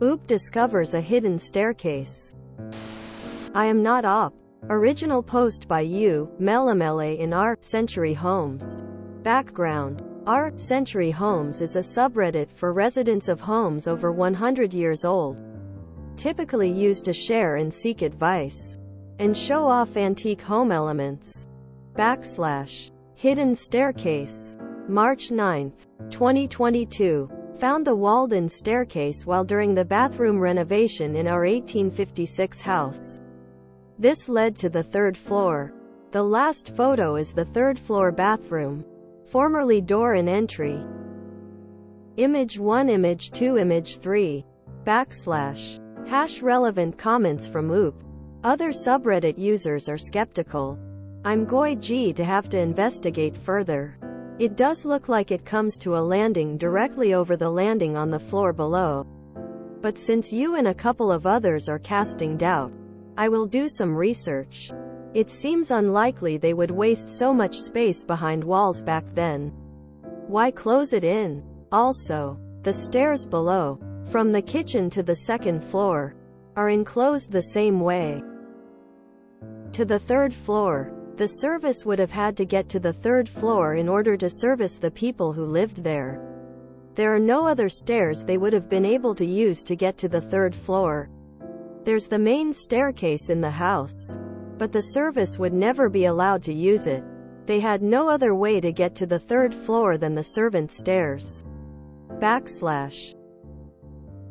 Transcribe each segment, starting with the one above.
Oop discovers a hidden staircase. I am not op. Original post by you, Melamele in r. Century Homes. Background. r. Century Homes is a subreddit for residents of homes over 100 years old. Typically used to share and seek advice. And show off antique home elements. Hidden staircase. March 9, 2022. Found the walled-in staircase while during the bathroom renovation in our 1856 house. This led to the third floor. The last photo is the third floor bathroom. Formerly door and entry. Image 1, Image 2, Image 3. Relevant comments from OOP. Other subreddit users are skeptical. I'm going to have to investigate further. It does look like it comes to a landing directly over the landing on the floor below. But since you and a couple of others are casting doubt, I will do some research. It seems unlikely they would waste so much space behind walls back then. Why close it in? Also, the stairs below, from the kitchen to the second floor, are enclosed the same way. To the third floor, the service would have had to get to the third floor in order to service the people who lived there. There are no other stairs they would have been able to use to get to the third floor. There's the main staircase in the house, but the service would never be allowed to use it. They had no other way to get to the third floor than the servants' stairs.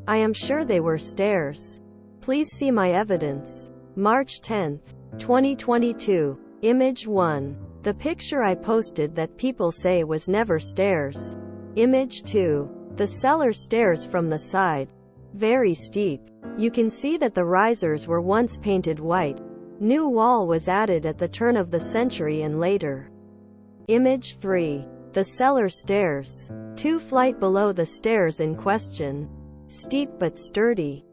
I am sure they were stairs. Please see my evidence. March 10, 2022. Image 1. The picture I posted that people say was never stairs. Image 2. The cellar stairs from the side. Very steep. You can see that the risers were once painted white. New wall was added at the turn of the century and later. Image 3. The cellar stairs. 2 flight below the stairs in question. Steep but sturdy.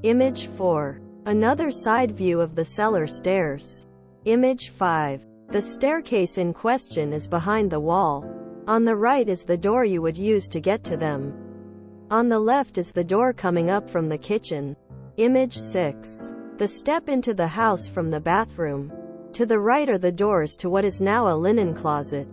Image 4. Another side view of the cellar stairs. Image 5. The staircase in question is behind the wall. On the right is the door you would use to get to them. On the left is the door coming up from the kitchen. Image 6. The step into the house from the bathroom. To the right are the doors to what is now a linen closet.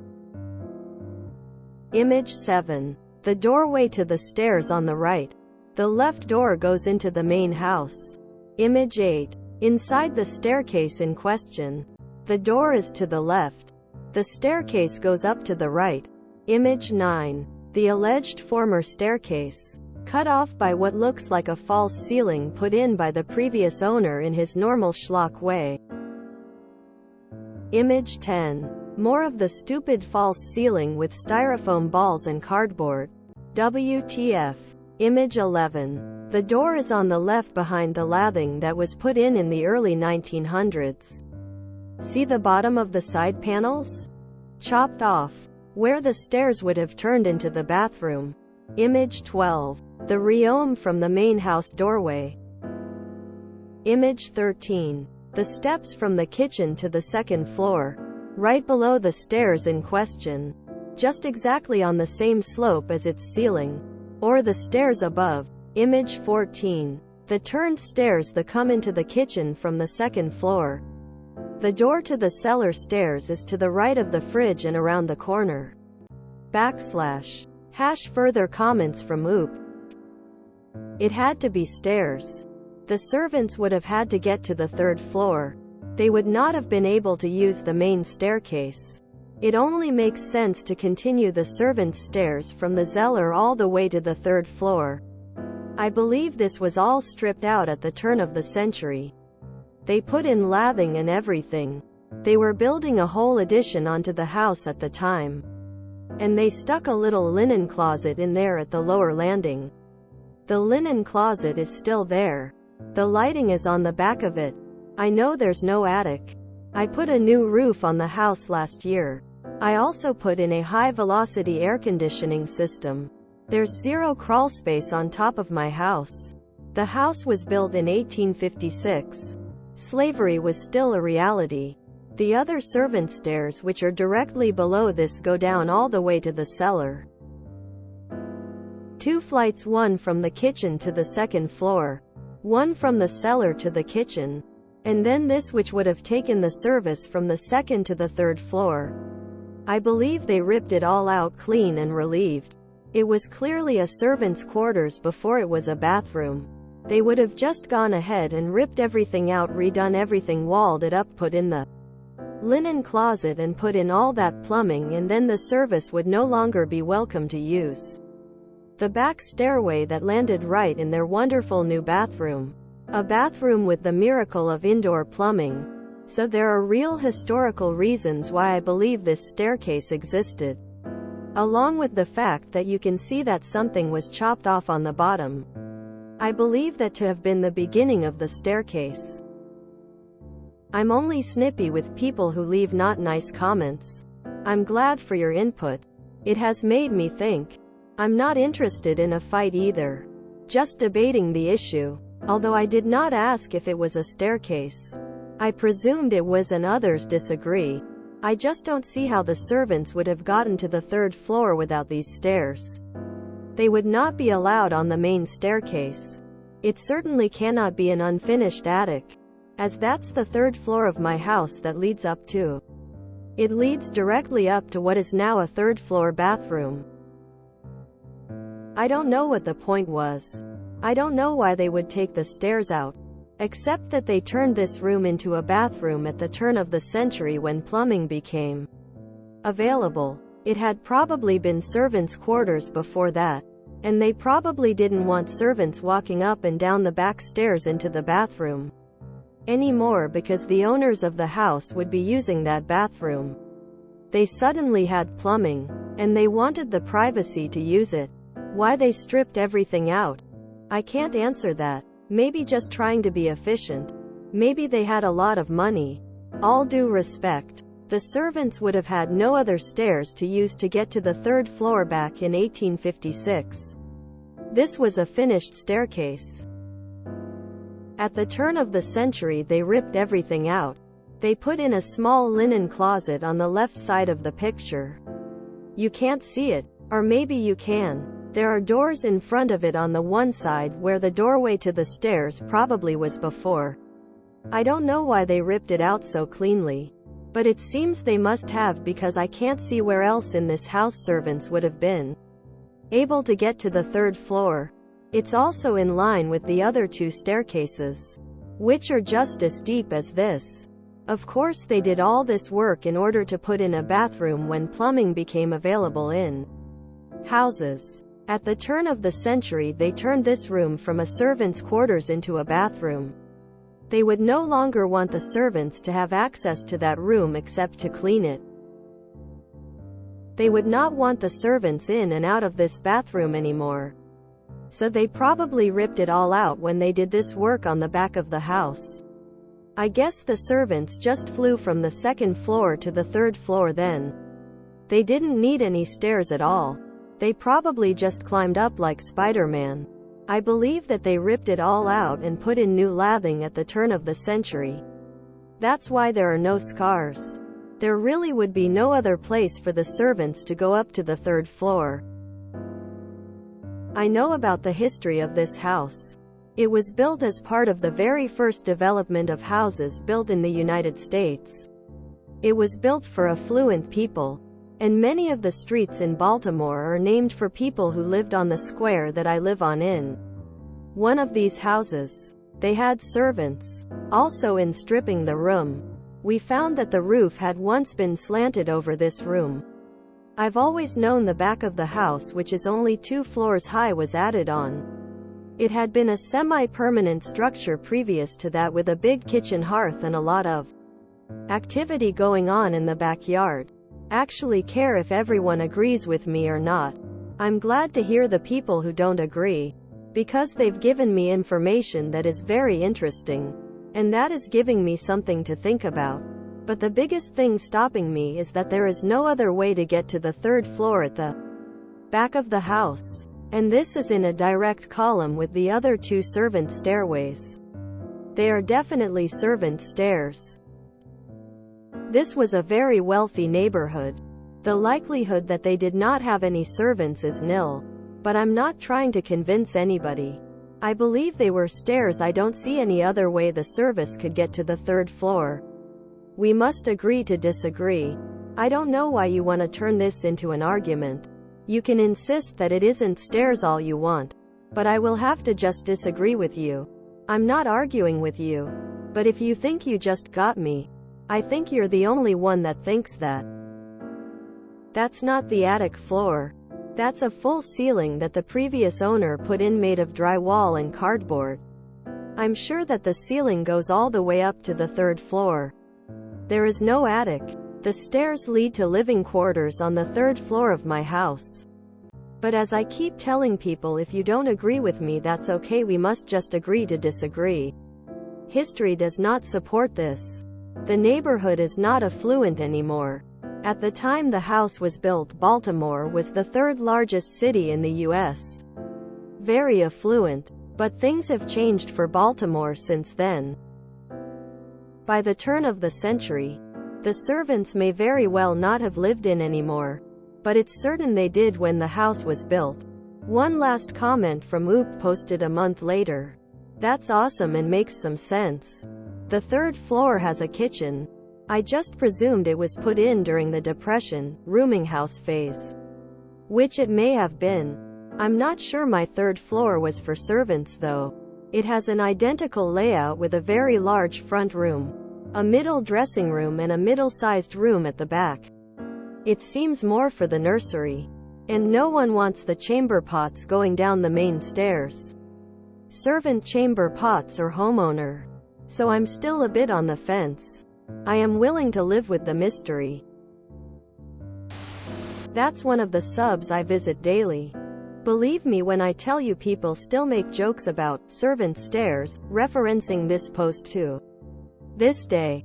Image 7. The doorway to the stairs on the right. The left door goes into the main house. Image 8. Inside the staircase in question. The door is to the left. The staircase goes up to the right. Image 9. The alleged former staircase. Cut off by what looks like a false ceiling put in by the previous owner in his normal schlock way. Image 10. More of the stupid false ceiling with styrofoam balls and cardboard. WTF. Image 11. The door is on the left behind the lathing that was put in the early 1900s. See the bottom of the side panels? Chopped off. Where the stairs would have turned into the bathroom. Image 12. The reome from the main house doorway. Image 13. The steps from the kitchen to the second floor. Right below the stairs in question. Just exactly on the same slope as its ceiling. Or the stairs above. Image 14. The turned stairs that come into the kitchen from the second floor. The door to the cellar stairs is to the right of the fridge and around the corner. Further comments from OOP. It had to be stairs. The servants would have had to get to the third floor. They would not have been able to use the main staircase. It only makes sense to continue the servants' stairs from the cellar all the way to the third floor. I believe this was all stripped out at the turn of the century. They put in lathing and everything. They were building a whole addition onto the house at the time. And they stuck a little linen closet in there at the lower landing. The linen closet is still there. The lighting is on the back of it. I know there's no attic. I put a new roof on the house last year. I also put in a high-velocity air conditioning system. There's zero crawl space on top of my house. The house was built in 1856. Slavery was still a reality. The other servant stairs which are directly below this go down all the way to the cellar. 2 flights, one from the kitchen to the second floor, one from the cellar to the kitchen, and then this which would have taken the service from the second to the third floor. I believe they ripped it all out clean and relieved. It was clearly a servant's quarters before it was a bathroom. They would have just gone ahead and ripped everything out, redone everything, walled it up, put in the linen closet and put in all that plumbing, and then the service would no longer be welcome to use the back stairway that landed right in their wonderful new bathroom. A bathroom with the miracle of indoor plumbing. So there are real historical reasons why I believe this staircase existed. Along with the fact that you can see that something was chopped off on the bottom. I believe that to have been the beginning of the staircase. I'm only snippy with people who leave not nice comments. I'm glad for your input. It has made me think. I'm not interested in a fight either. Just debating the issue. Although I did not ask if it was a staircase. I presumed it was, and others disagree. I just don't see how the servants would have gotten to the third floor without these stairs. They would not be allowed on the main staircase. It certainly cannot be an unfinished attic, as that's the third floor of my house that leads up to. It leads directly up to what is now a third floor bathroom. I don't know what the point was. I don't know why they would take the stairs out, except that they turned this room into a bathroom at the turn of the century when plumbing became available. It had probably been servants' quarters before that, and they probably didn't want servants walking up and down the back stairs into the bathroom anymore because the owners of the house would be using that bathroom. They suddenly had plumbing, and they wanted the privacy to use it. Why they stripped everything out? I can't answer that. Maybe just trying to be efficient. Maybe they had a lot of money. All due respect. The servants would have had no other stairs to use to get to the third floor back in 1856. This was a finished staircase. At the turn of the century they ripped everything out. They put in a small linen closet on the left side of the picture. You can't see it. Or maybe you can. There are doors in front of it on the one side where the doorway to the stairs probably was before. I don't know why they ripped it out so cleanly. But it seems they must have, because I can't see where else in this house servants would have been able to get to the third floor. It's also in line with the other 2 staircases, which are just as deep as this. Of course they did all this work in order to put in a bathroom when plumbing became available in houses. At the turn of the century they turned this room from a servant's quarters into a bathroom. They would no longer want the servants to have access to that room except to clean it. They would not want the servants in and out of this bathroom anymore. So they probably ripped it all out when they did this work on the back of the house. I guess the servants just flew from the second floor to the third floor then. They didn't need any stairs at all. They probably just climbed up like Spider-Man. I believe that they ripped it all out and put in new lathing at the turn of the century. That's why there are no scars. There really would be no other place for the servants to go up to the third floor. I know about the history of this house. It was built as part of the very first development of houses built in the United States. It was built for affluent people. And many of the streets in Baltimore are named for people who lived on the square that I live on in one of these houses. They had servants. Also, in stripping the room, we found that the roof had once been slanted over this room. I've always known the back of the house, which is only 2 floors high, was added on. It had been a semi-permanent structure previous to that, with a big kitchen hearth and a lot of activity going on in the backyard. Actually care if everyone agrees with me or not. I'm glad to hear the people who don't agree, because they've given me information that is very interesting, and that is giving me something to think about. But the biggest thing stopping me is that there is no other way to get to the third floor at the back of the house, and this is in a direct column with the other 2 servant stairways. They are definitely servant stairs. This was a very wealthy neighborhood. The likelihood that they did not have any servants is nil. But I'm not trying to convince anybody. I believe they were stairs. I don't see any other way the service could get to the third floor. We must agree to disagree. I don't know why you want to turn this into an argument. You can insist that it isn't stairs all you want. But I will have to just disagree with you. I'm not arguing with you. But if you think you just got me, I think you're the only one that thinks that. That's not the attic floor. That's a full ceiling that the previous owner put in, made of drywall and cardboard. I'm sure that the ceiling goes all the way up to the third floor. There is no attic. The stairs lead to living quarters on the third floor of my house. But as I keep telling people, if you don't agree with me, that's okay. We must just agree to disagree. History does not support this. The neighborhood is not affluent anymore. At the time the house was built, Baltimore was the third largest city in the U.S. Very affluent. But things have changed for Baltimore since then. By the turn of the century, the servants may very well not have lived in anymore. But it's certain they did when the house was built. One last comment from Oop, posted a month later. That's awesome and makes some sense. The third floor has a kitchen. I just presumed it was put in during the Depression, rooming house phase. Which it may have been. I'm not sure. My third floor was for servants though. It has an identical layout with a very large front room, a middle dressing room and a middle-sized room at the back. It seems more for the nursery. And no one wants the chamber pots going down the main stairs. Servant chamber pots or homeowner. So I'm still a bit on the fence. I am willing to live with the mystery. That's one of the subs I visit daily. Believe me when I tell you, people still make jokes about servant stairs, referencing this post to this day.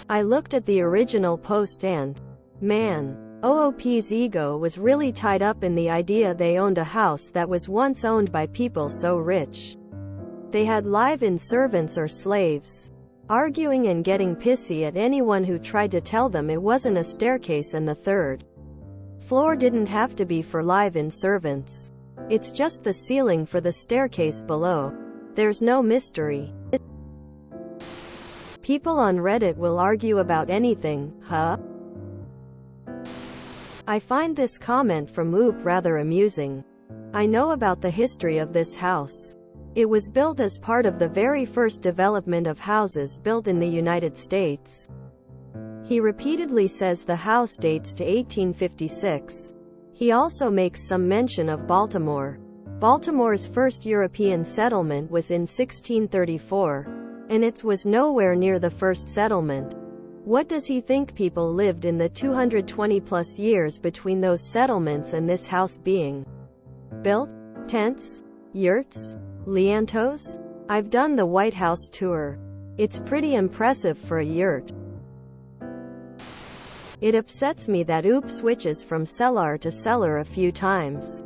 I looked at the original post and, man, OOP's ego was really tied up in the idea they owned a house that was once owned by people so rich they had live-in servants or slaves, arguing and getting pissy at anyone who tried to tell them it wasn't a staircase and the third floor didn't have to be for live-in servants. It's just the ceiling for the staircase below. There's no mystery. People on Reddit will argue about anything, huh? I find this comment from Oop rather amusing. I know about the history of this house. It was built as part of the very first development of houses built in the United States. He repeatedly says the house dates to 1856. He also makes some mention of Baltimore. Baltimore's first European settlement was in 1634, and it was nowhere near the first settlement. What does he think people lived in the 220 plus years between those settlements and this house being built? Tents? Yurts? Liantos? I've done the White House tour. It's pretty impressive for a yurt. It upsets me that Oop switches from cellar to cellar a few times.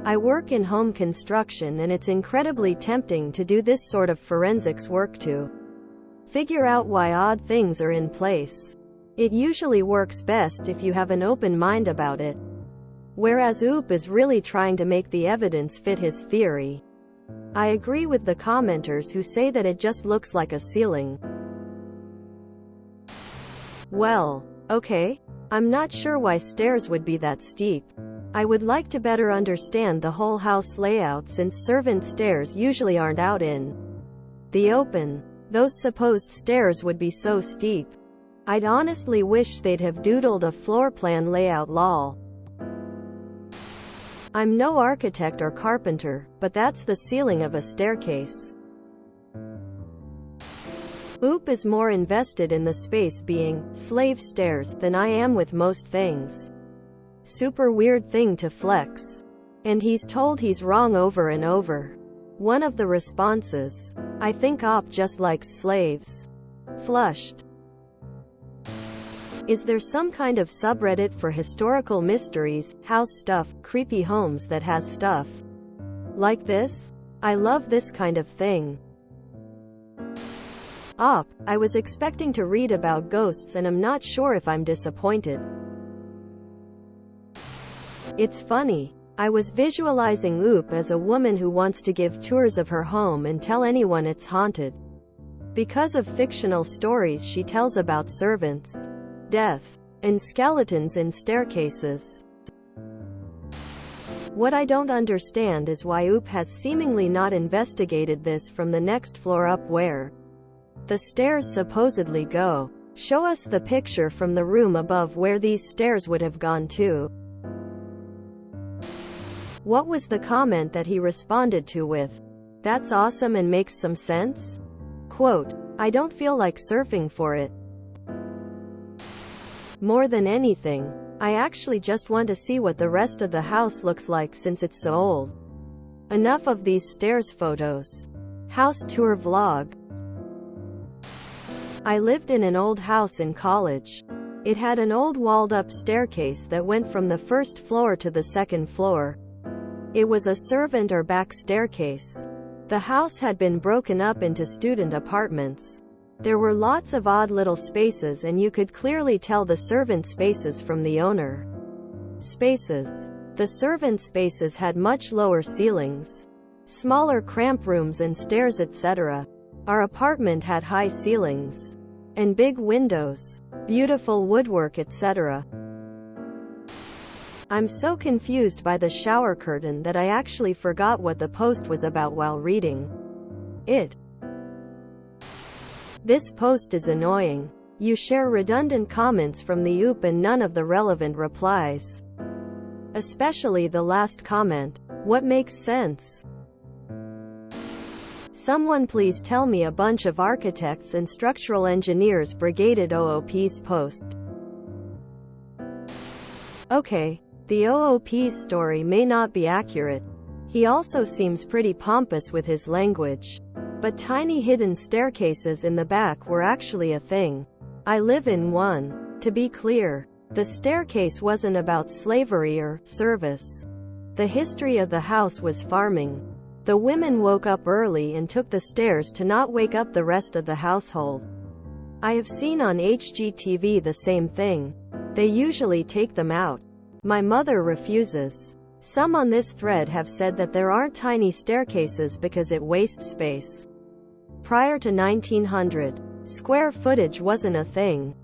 I work in home construction and it's incredibly tempting to do this sort of forensics work to figure out why odd things are in place. It usually works best if you have an open mind about it. Whereas Oop is really trying to make the evidence fit his theory. I agree with the commenters who say that it just looks like a ceiling. Well, okay. I'm not sure why stairs would be that steep. I would like to better understand the whole house layout, since servant stairs usually aren't out in the open. Those supposed stairs would be so steep. I'd honestly wish they'd have doodled a floor plan layout, lol. I'm no architect or carpenter, but that's the ceiling of a staircase. Oop is more invested in the space being slave stairs than I am with most things. Super weird thing to flex. And he's told he's wrong over and over. One of the responses, I think Op just likes slaves. Flushed. Is there some kind of subreddit for historical mysteries, house stuff, creepy homes that has stuff like this? I love this kind of thing. Op, I was expecting to read about ghosts and I'm not sure if I'm disappointed. It's funny. I was visualizing Oop as a woman who wants to give tours of her home and tell anyone it's haunted. Because of fictional stories she tells about servants, death, and skeletons in staircases. What I don't understand is why Oop has seemingly not investigated this from the next floor up where the stairs supposedly go. Show us the picture from the room above where these stairs would have gone to. What was the comment that he responded to with, "That's awesome and makes some sense?" Quote, "I don't feel like surfing for it. More than anything, I actually just want to see what the rest of the house looks like since it's so old. Enough of these stairs photos. House tour vlog." I lived in an old house in college. It had an old walled-up staircase that went from the first floor to the second floor. It was a servant or back staircase. The house had been broken up into student apartments. There were lots of odd little spaces and you could clearly tell the servant spaces from the owner spaces. The servant spaces had much lower ceilings, smaller cramped rooms and stairs, etc. Our apartment had high ceilings and big windows, beautiful woodwork, etc. I'm so confused by the shower curtain that I actually forgot what the post was about while reading it. This post is annoying. You share redundant comments from the Oop and none of the relevant replies. Especially the last comment. What makes sense? Someone please tell me a bunch of architects and structural engineers brigaded OOP's post. Okay, the OOP's story may not be accurate. He also seems pretty pompous with his language. But tiny hidden staircases in the back were actually a thing. I live in one. To be clear, the staircase wasn't about slavery or service. The history of the house was farming. The women woke up early and took the stairs to not wake up the rest of the household. I have seen on HGTV the same thing. They usually take them out. My mother refuses. Some on this thread have said that there aren't tiny staircases because it wastes space. Prior to 1900, square footage wasn't a thing.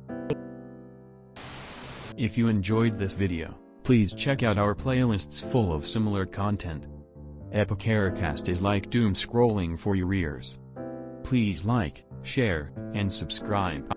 If you enjoyed this video, please check out our playlists full of similar content. Epicaricast is like doom scrolling for your ears. Please like, share, and subscribe.